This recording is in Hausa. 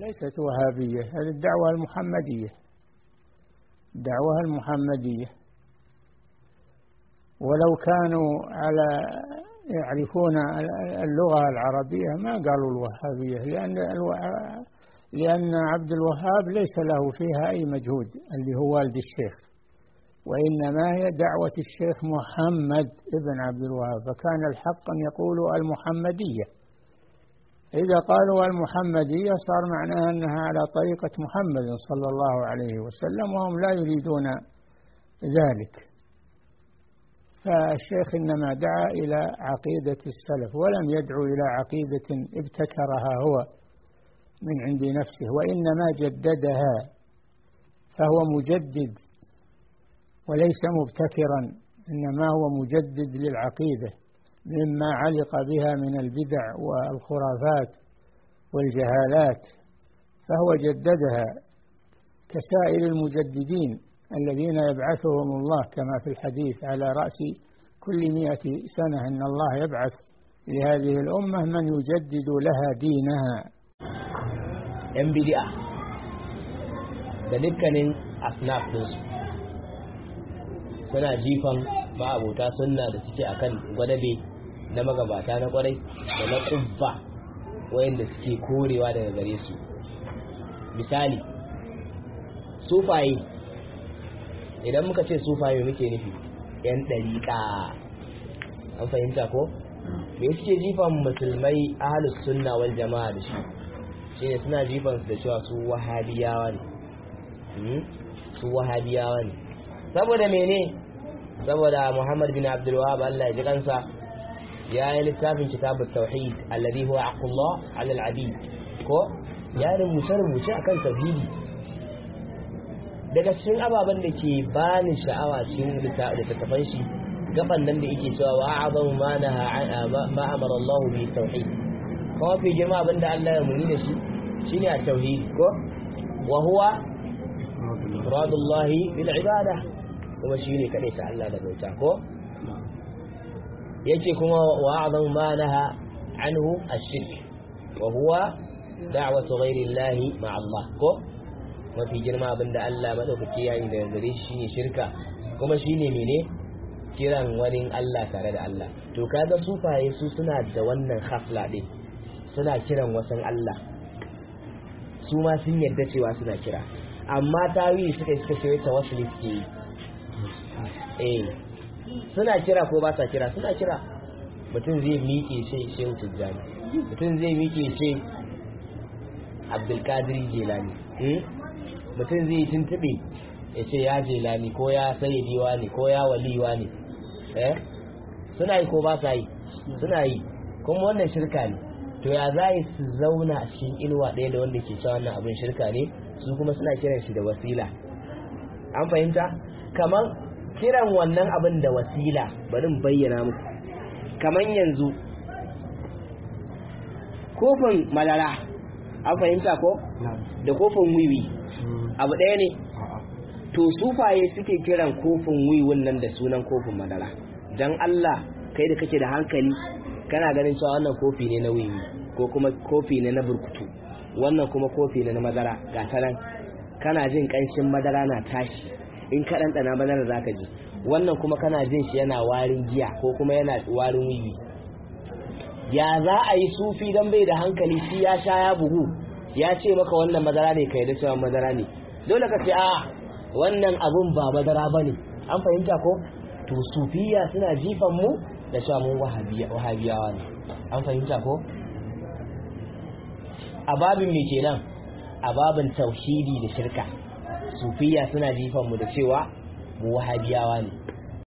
ليست وهابية، هذه الدعوة المحمدية، الدعوة المحمدية. ولو كانوا يعرفون اللغة العربية ما قالوا الوهابية، لأن عبد الوهاب ليس له فيها أي مجهود اللي هو والد الشيخ، وإنما هي دعوة الشيخ محمد ابن عبد الوهاب، فكان الحق أن يقولوا المحمدية. إذا قالوا المحمدية صار معناها أنها على طريقة محمد صلى الله عليه وسلم، وهم لا يريدون ذلك. فالشيخ إنما دعا إلى عقيدة السلف، ولم يدعو إلى عقيدة ابتكرها هو من عند نفسه، وإنما جددها، فهو مجدد وليس مبتكرا، إنما هو مجدد للعقيدة مما علق بها من البدع والخرافات والجهالات، فهو جددها كسائر المجددين الذين يبعثهم الله كما في الحديث على رأس كل 100 سنة إن الله يبعث لهذه الأمة من يجدد لها دينها. ‘Yan bidi'a da dukkanin asnaf ɗinsu suna jifan ma'abota sunna da suke akan gwadabe na magabata na kwarai da na ƙubba wayanda suke korewa daga gare su. Misali, sufaye, idan muka ce sufaye muke nufi ‘yan ɗariƙa, an fahimta ko? Me suke jifan musulmai ahlus sunna wal jama'a da shi? Shine suna jifan su da cewa su wahabiyawa ne, su wahabiyawa ne. Saboda mene? Saboda Muhammad bin Abdul Wahhab Allah ya ji kansa ya yi littafin kitabut tauhid alladhi huwa aqullah ala al-abid, ko ya rubuce akan tauhidi. Daga cikin ababen da ke bani sha'awa cikin littafin shi gaban nan da yake cewa wa'adahu ma amara Allah bi tauhid, kuma fi girma abinda Allah ya muni da shi shine a tauhid, ko wa huwa ifradullahi bil ibada, kuma shine kadai ta Allah da bauta, ko yake kuma wa'adahu ma naha anhu ash-shirk wa huwa da'watu ghayri Allah ma'a Allah, ko mafi girma abinda Allah madaukaki yayin da gare shi shine shirka, kuma shine mene kiran wani Allah tare da Allah. To kaga sufaye su suna da wannan khafla din, suna kiran wasan Allah, su ma sun yadda cewa suna kira, amma tawili suka ce tawassuli suke yi. Suna kira ko ba sa kira? Suna kira. Mutum zai miƙe shehu Tijjani, mutum zai miƙe Abdul Qadir Jilani, mutum zai tuntube ya ce ya Jilani ko ya Sayyidiwa ne ko ya Waliwa ne. Suna yi ko ba sa yi? Suna yi. Kuma wannan shirka ne. To ya za su zauna a cikin inuwa ɗaya da wanda ke cewa wannan abin shirka ne, su kuma suna kiran shi da wasila. An fahimta? Kamar kiran wannan abin da wasila, bari in bayyana muku. Kamar yanzu kofin madara, an fahimta ko? Da kofin wiwi abu ɗaya ne. To sufaye suke kiran kofin wiwin nan da sunan kofin madara. Dan Allah, kai da kake da hankali kana ganin cewa wannan kofi ne na wiwi ko kuma kofi ne na burkutu, wannan kuma kofi ne na madara, ga ta nan kana jin kanshin madara na tashi, in ka ɗanɗana madara zaka ji, wannan kuma kana jin shi yana warin giya ko kuma yana warin wiwi. Ya za a yi sufi dan bai da hankali, shi ya sha ya bugu ya ce maka wannan madara ne, kai da cewa madara ne, dole ka ce a wannan abun ba madara bane. An fahimta ko? To sufiya suna jifan mu da cewa mun wahabiyawa ne. An fahimta ko? A babin me kenan? A babin tauhidi da shirka, sufiya suna jifan mu da cewa mu wahabiyawa ne.